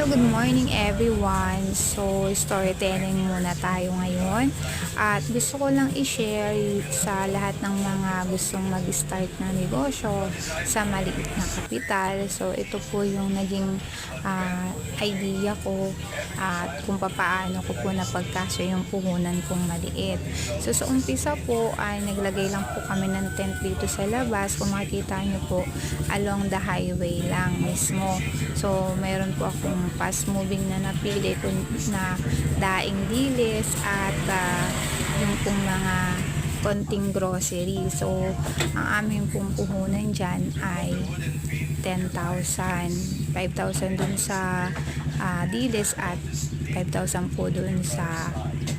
good morning everyone. So, storytelling muna tayo ngayon. At gusto ko lang i-share sa lahat ng mga gustong mag-start na negosyo sa maliit na kapital. So, ito po yung naging idea ko at kung paano ko po napagkasya yung puhunan kong maliit. So, sa umpisa po ay naglagay lang po kami ng tent dito sa labas. Kung makikita nyo po, along the highway lang mismo. So, mayroon po akong fast moving na napili ko na daing dilis at yung pong mga konting grocery. So, ang aming pong puhunan dyan ay 10,000. 5,000 dun sa dilis at 5,000 po dun sa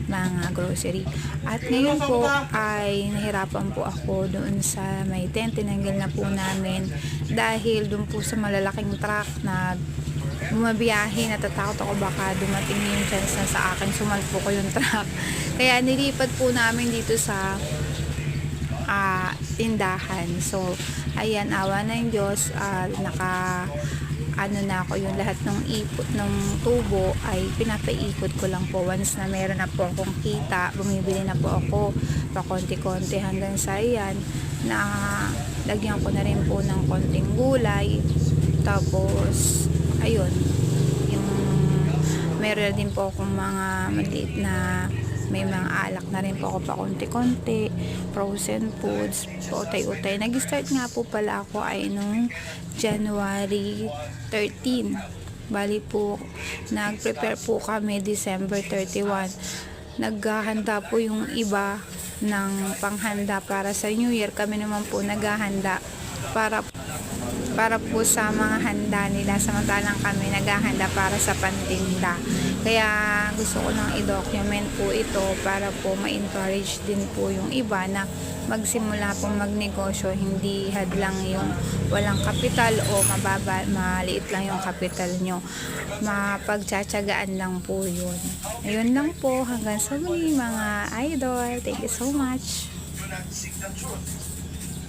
mga grocery. At ngayon po ay nahirapan po ako doon sa may tent. Tinanggal na po namin dahil doon po sa malalaking truck na bumabiyahe, natatakot ako baka dumating yung chance na sa akin sumalpo ko yung truck. Kaya nilipat po namin dito sa tindahan. So, ayan, awa ng Diyos, na ako, yung lahat ng ipot ng tubo ay pinapaikot ko lang po. Once na meron na po akong kita, bumibili na po ako pa konti-konti hanggang sa ayan na lagyan ko na rin po ng konting gulay. Tapos ayun, yung meron din po akong mga maliit na may mga alak na rin po ako pa konti-konti, frozen foods, utay-utay. Nag-start nga po pala ako ay nung January 13. Bali po, nag-prepare po kami December 31. Naghahanda po yung iba ng panghanda para sa New Year. Kami naman po naghahanda para po sa mga handa nila, samantalang kami naghahanda para sa pantinda. Kaya gusto ko lang i-document po ito para po ma-encourage din po yung iba na magsimula pong magnegosyo, hindi hadlang yung walang kapital o maliit lang yung kapital nyo. Mapagtsatsagaan lang po yun. Ayun lang po, hanggang sa muli mga idol. Thank you so much.